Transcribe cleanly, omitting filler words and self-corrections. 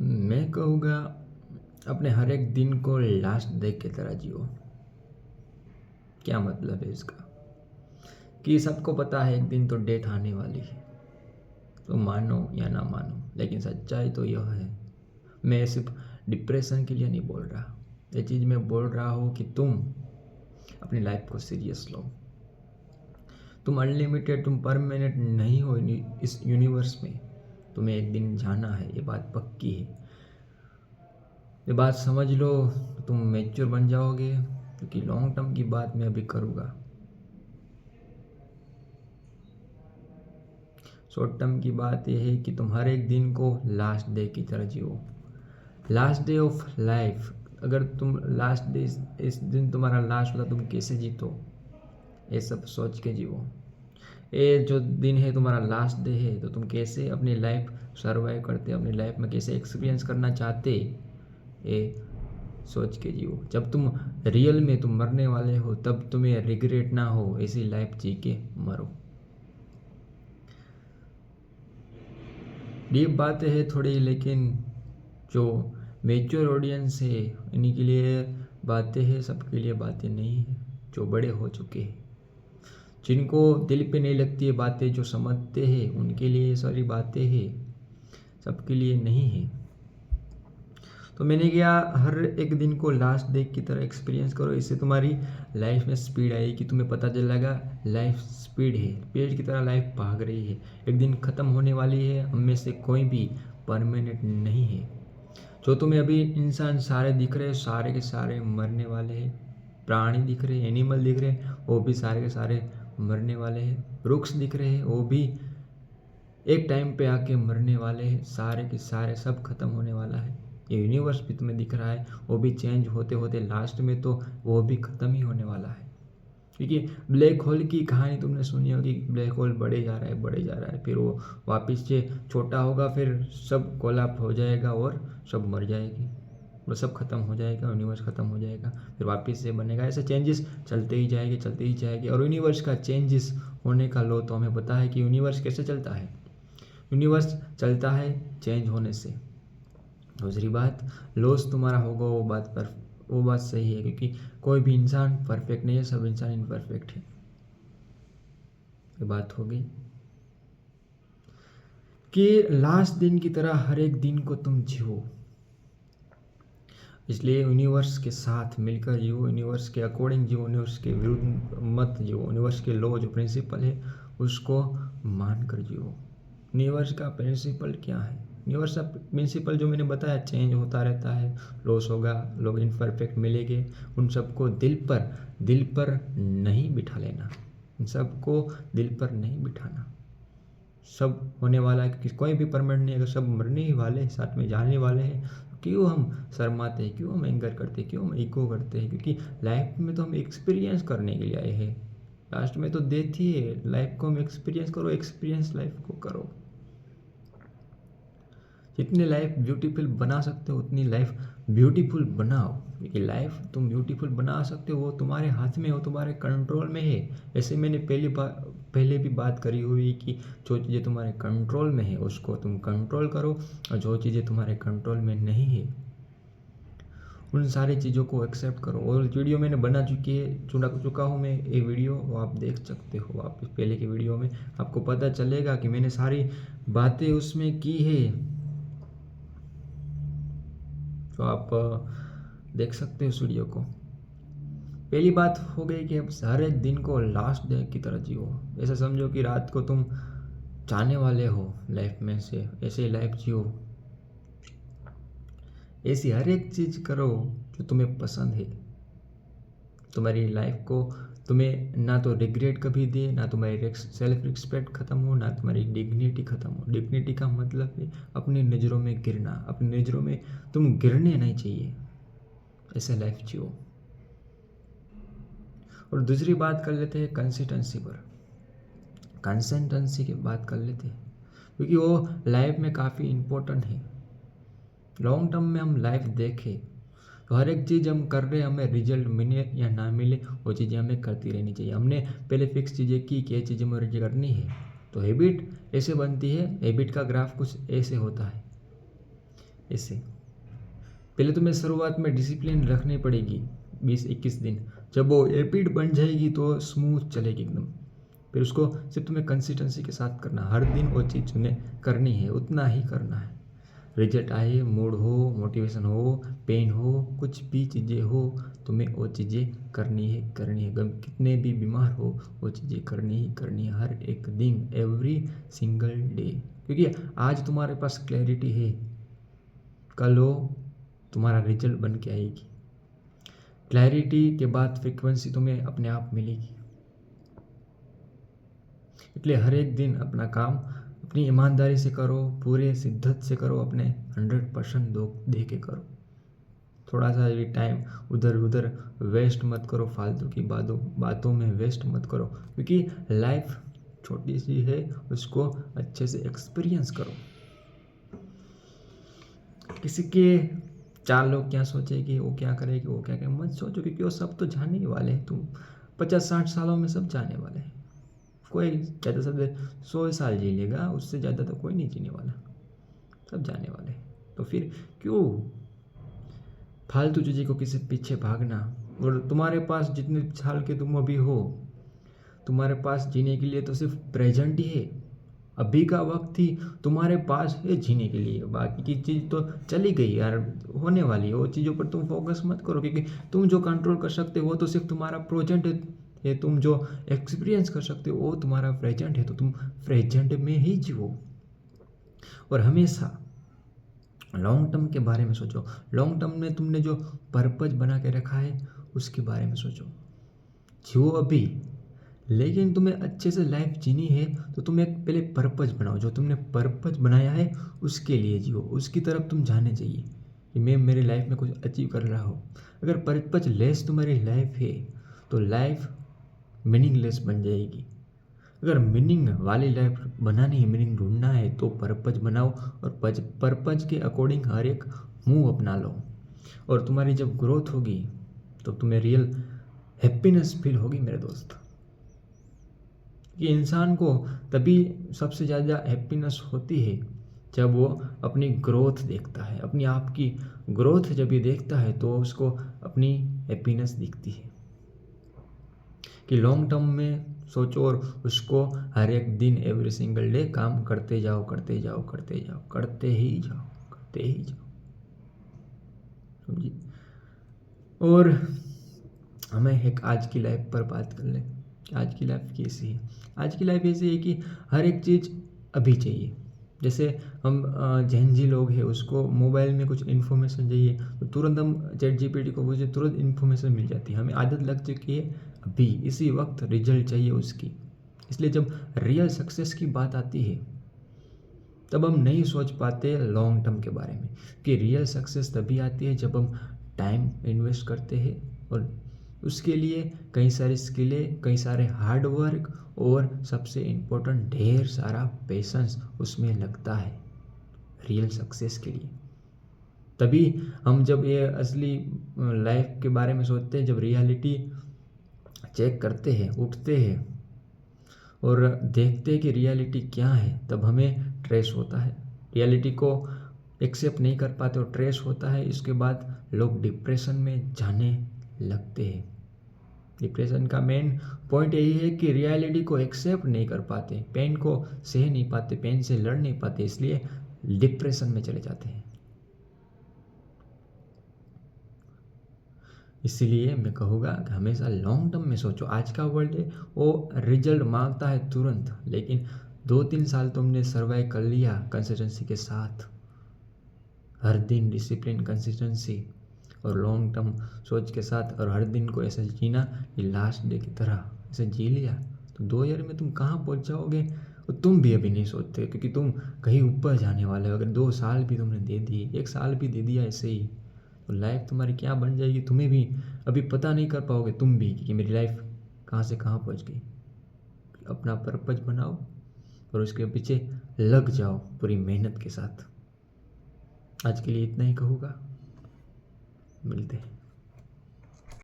मैं कहूँगा अपने हर एक दिन को लास्ट डे की तरह जियो। क्या मतलब है इसका? कि सबको पता है एक दिन तो डेथ आने वाली है, तो मानो या ना मानो, लेकिन सच्चाई तो यह है। मैं सिर्फ डिप्रेशन के लिए नहीं बोल रहा, ये चीज़ मैं बोल रहा हूँ कि तुम अपनी लाइफ को सीरियस लो। तुम अनलिमिटेड, तुम परमानेंट नहीं हो इस यूनिवर्स में। तुम्हें एक दिन जाना है, ये बात पक्की है। ये बात समझ लो तो तुम मैच्योर बन जाओगे, क्योंकि लॉन्ग टर्म की बात मैं अभी करूँगा। शॉर्ट टर्म की बात यह है कि तुम हर एक दिन को लास्ट डे की तरह जियो। लास्ट डे ऑफ लाइफ, अगर तुम लास्ट डे, इस दिन तुम्हारा लास्ट होता, तुम कैसे जीतो, ये सब सोच के जियो। ये जो दिन है तुम्हारा लास्ट डे है, तो तुम कैसे अपनी लाइफ सर्वाइव करते, अपनी लाइफ में कैसे एक्सपीरियंस करना चाहते, ये सोच के जियो। जब तुम रियल में तुम मरने वाले हो, तब तुम्हें रिग्रेट ना हो, ऐसी लाइफ जी के मरो। डीप बातें है थोड़ी, लेकिन जो मेच्योर ऑडियंस है इन्हीं के लिए बातें हैं, सबके लिए बातें नहीं है। जो बड़े हो चुके हैं, जिनको दिल पे नहीं लगती है बातें, जो समझते हैं, उनके लिए ये सारी बातें हैं, सबके लिए नहीं है। तो मैंने क्या, हर एक दिन को लास्ट डे की तरह एक्सपीरियंस करो। इससे तुम्हारी लाइफ में स्पीड आएगी, तुम्हें पता चलेगा लाइफ स्पीड है, पेड़ की तरह लाइफ भाग रही है, एक दिन ख़त्म होने वाली है। हम में से कोई भी परमानेंट नहीं है। जो तुम्हें अभी इंसान सारे दिख रहे हैं, सारे के सारे मरने वाले हैं। प्राणी दिख रहे हैं, एनिमल दिख रहे हैं, वो भी सारे के सारे मरने वाले हैं। वृक्ष दिख रहे हैं, वो भी एक टाइम पे आके मरने वाले हैं। सारे के सारे सब खत्म होने वाला है। ये यूनिवर्स भी तुम्हें दिख रहा है, वो भी चेंज होते होते लास्ट में तो वो भी ख़त्म ही होने वाला है। क्योंकि ब्लैक होल की कहानी तुमने सुनी होगी, ब्लैक होल बढ़े जा रहा है, बढ़े जा रहा है, फिर वो वापस से छोटा होगा, फिर सब कोलैप्स हो जाएगा और सब मर जाएगी, वो सब खत्म हो जाएगा, यूनिवर्स खत्म हो जाएगा, फिर वापस से बनेगा। ऐसे चेंजेस चलते ही जाएंगे, चलते ही जाएंगे। और यूनिवर्स का चेंजेस होने का लॉ तो हमें पता है कि यूनिवर्स कैसे चलता है। यूनिवर्स चलता है चेंज होने से। दूसरी बात, लॉस तुम्हारा होगा, वो बात सही है, क्योंकि कोई भी इंसान परफेक्ट नहीं है, सब इंसान इनपरफेक्ट है। ये बात हो गई कि लास्ट दिन की तरह हर एक दिन को तुम जियो। इसलिए यूनिवर्स के साथ मिलकर जियो, यूनिवर्स के अकॉर्डिंग जियो, यूनिवर्स के विरुद्ध मत जियो। यूनिवर्स के लॉ जो प्रिंसिपल है उसको मान कर जियो। यूनिवर्स का प्रिंसिपल क्या है? यूनिवर्स का प्रिंसिपल जो मैंने बताया, चेंज होता रहता है, लॉस होगा, लोग इनपरफेक्ट मिलेंगे। उन सबको दिल पर नहीं बिठा लेना, उन सबको दिल पर नहीं बिठाना। सब होने वाला है, कि कोई भी परमानेंट नहीं। अगर सब मरने ही वाले हैं, साथ में जाने वाले हैं, क्यों हम शर्माते हैं, क्यों हम एंगर करते हैं, क्यों हम ईगो करते हैं? क्योंकि लाइफ में तो हम एक्सपीरियंस करने के लिए आए हैं। लास्ट में तो डेथ ही है, लाइफ को हम एक्सपीरियंस करो, एक्सपीरियंस लाइफ को करो। जितनी लाइफ ब्यूटीफुल बना सकते हो उतनी लाइफ ब्यूटीफुल बनाओ, क्योंकि लाइफ तुम ब्यूटीफुल बना सकते हो, वो तुम्हारे हाथ में, वो तुम्हारे कंट्रोल में है। ऐसे मैंने पहले भी बात करी हुई कि जो चीज़ें तुम्हारे कंट्रोल में है उसको तुम कंट्रोल करो, और जो चीज़ें तुम्हारे कंट्रोल में नहीं है उन सारी चीज़ों को एक्सेप्ट करो। और वीडियो मैंने बना चुका हूँ मैं, ये वीडियो वो आप देख सकते हो। आप पहले की वीडियो में आपको पता चलेगा कि मैंने सारी बातें उसमें की है, तो आप देख सकते हो उस वीडियो को। पहली बात हो गई कि अब हर एक दिन को लास्ट डे की तरह जियो। ऐसा समझो कि रात को तुम जाने वाले हो लाइफ में से, ऐसे लाइफ जियो। ऐसी हर एक चीज़ करो जो तुम्हें पसंद है। तुम्हारी लाइफ को तुम्हें ना तो रिग्रेट कभी दे, ना तुम्हारी सेल्फ रिस्पेक्ट खत्म हो, ना तुम्हारी डिग्निटी खत्म हो। डिग्निटी का मतलब है अपनी नज़रों में गिरना, अपनी नज़रों में तुम गिरने नहीं चाहिए, ऐसे लाइफ जियो। और दूसरी बात कर लेते हैं कंसिस्टेंसी पर। कंसिस्टेंसी की बात कर लेते हैं, क्योंकि वो लाइफ में काफ़ी इम्पोर्टेंट है। लॉन्ग टर्म में हम लाइफ देखें तो हर एक चीज़ हम कर रहे हैं, हमें रिजल्ट मिले या ना मिले, वो चीज़ें हमें करती रहनी चाहिए। हमने पहले फिक्स चीज़ें की कि ये चीज़ें मुझे करनी है, तो हैबिट ऐसे बनती है। हैबिट का ग्राफ कुछ ऐसे होता है ऐसे पहले तुम्हें शुरुआत में डिसिप्लिन रखनी पड़ेगी 20-21 दिन। जब वो हैबिट बन जाएगी तो स्मूथ चलेगी एकदम। फिर उसको सिर्फ तुम्हें कंसिस्टेंसी के साथ करना, हर दिन वो चीज़ तुम्हें करनी है, उतना ही करना है। रिजल्ट आए, मूड हो, मोटिवेशन हो, पेन हो, कुछ भी चीज़ें हो, तुम्हें वो चीज़ें करनी है, करनी है। कितने भी बीमार हो, वो चीज़ें करनी ही करनी है, हर एक दिन, एवरी सिंगल डे। क्योंकि आज तुम्हारे पास क्लैरिटी है, कल वो तुम्हारा रिजल्ट बन के आएगी। क्लैरिटी के बाद फ्रीक्वेंसी तुम्हें अपने आप मिलेगी। इसलिए हर एक दिन अपना काम अपनी ईमानदारी से करो, पूरे शिद्दत से करो, अपने 100% दे के करो। थोड़ा सा भी टाइम उधर उधर वेस्ट मत करो, फालतू की बातों में वेस्ट मत करो, क्योंकि लाइफ छोटी सी है, उसको अच्छे से एक्सपीरियंस करो। किसी के 4 लोग क्या सोचेगी, वो क्या करेगी, वो क्या मत सोचो, क्योंकि वो सब तो जाने ही वाले हैं। तुम 50-60 सालों में सब जाने वाले हैं। कोई ज़्यादा से ज़्यादा 100 साल जी लेगा, उससे ज़्यादा तो कोई नहीं जीने वाला, सब जाने वाले। तो फिर क्यों फालतू चीज़ों को किसी पीछे भागना। और तुम्हारे पास जितने साल के तुम अभी हो, तुम्हारे पास जीने के लिए तो सिर्फ प्रेजेंट ही है, अभी का वक्त ही तुम्हारे पास है जीने के लिए। बाकी की चीज़ तो चली गई यार, होने वाली है। वो चीज़ों पर तुम फोकस मत करो, क्योंकि तुम जो कंट्रोल कर सकते हो वो तो सिर्फ तुम्हारा प्रेजेंट है। तुम जो एक्सपीरियंस कर सकते हो वो तुम्हारा प्रेजेंट है, तो तुम प्रेजेंट में ही जियो। और हमेशा लॉन्ग टर्म के बारे में सोचो। लॉन्ग टर्म में तुमने जो पर्पज बना के रखा है उसके बारे में सोचो। जियो अभी, लेकिन तुम्हें अच्छे से लाइफ जीनी है तो तुम एक पहले पर्पज बनाओ। जो तुमने पर्पज बनाया है उसके लिए जियो, उसकी तरफ तुम जाने चाहिए कि मैं मेरी लाइफ में कुछ अचीव कर रहा हूँ। अगर पर्पज लेस तुम्हारी लाइफ है तो लाइफ मीनिंगलेस बन जाएगी। अगर मीनिंग वाली लाइफ बनानी है, मीनिंग ढूंढना है, तो पर्पज बनाओ और पर्पज के अकॉर्डिंग हर एक मूव अपना लो। और तुम्हारी जब ग्रोथ होगी तो तुम्हें रियल हैप्पीनेस फील होगी मेरे दोस्त। कि इंसान को तभी सबसे ज़्यादा हैप्पीनेस होती है जब वो अपनी ग्रोथ देखता है, अपनी आप की ग्रोथ जब ये देखता है तो उसको अपनी हैप्पीनेस दिखती है। कि लॉन्ग टर्म में सोचो और उसको हर एक दिन, एवरी सिंगल डे काम करते जाओ, करते जाओ, करते जाओ, करते ही जाओ, करते ही जाओ, समझिए। और हमें एक आज की लाइफ पर बात कर लें। आज की लाइफ कैसी है? आज की लाइफ ऐसी है कि हर एक चीज़ अभी चाहिए। जैसे हम जेनजी लोग हैं, उसको मोबाइल में कुछ इन्फॉर्मेशन चाहिए तो तुरंत हम ChatGPT को पूछे, तुरंत इन्फॉर्मेशन मिल जाती है। हमें आदत लग चुकी है अभी इसी वक्त रिजल्ट चाहिए उसकी। इसलिए जब रियल सक्सेस की बात आती है तब हम नहीं सोच पाते लॉन्ग टर्म के बारे में, कि रियल सक्सेस तभी आती है जब हम टाइम इन्वेस्ट करते हैं और उसके लिए कई सारी स्किलें, कई सारे हार्ड वर्क और सबसे इम्पोर्टेंट ढेर सारा पेशेंस उसमें लगता है रियल सक्सेस के लिए। तभी हम जब ये असली लाइफ के बारे में सोचते हैं, जब रियलिटी चेक करते हैं, उठते हैं और देखते हैं कि रियलिटी क्या है, तब हमें ट्रेस होता है। रियलिटी को एक्सेप्ट नहीं कर पाते और ट्रेस होता है, इसके बाद लोग डिप्रेशन में जाने लगते हैं। डिप्रेशन का मेन पॉइंट यही है कि रियलिटी को एक्सेप्ट नहीं कर पाते, पेन को सह नहीं पाते, पेन से लड़ नहीं पाते, इसलिए डिप्रेशन में चले जाते हैं। इसीलिए मैं कहूँगा कि हमेशा लॉन्ग टर्म में सोचो। आज का वर्ल्ड है वो रिजल्ट मांगता है तुरंत, लेकिन 2-3 साल तुमने सर्वाइव कर लिया कंसिस्टेंसी के साथ, हर दिन डिसिप्लिन, कंसिस्टेंसी और लॉन्ग टर्म सोच के साथ, और हर दिन को ऐसे जीना कि लास्ट डे की तरह ऐसे जी लिया, तो 2 ईयर में तुम कहाँ पहुँच जाओगे और तुम भी अभी नहीं सोचते, क्योंकि तुम कहीं ऊपर जाने वाले हो। अगर 2 साल भी तुमने दे दिए, 1 साल भी दे दिया ऐसे ही, तो लाइफ तुम्हारी क्या बन जाएगी तुम्हें भी अभी पता नहीं कर पाओगे तुम भी, कि मेरी लाइफ कहाँ से कहाँ पहुँच गई। अपना पर्पज बनाओ और उसके पीछे लग जाओ पूरी मेहनत के साथ। आज के लिए इतना ही कहूँगा, मिलते हैं।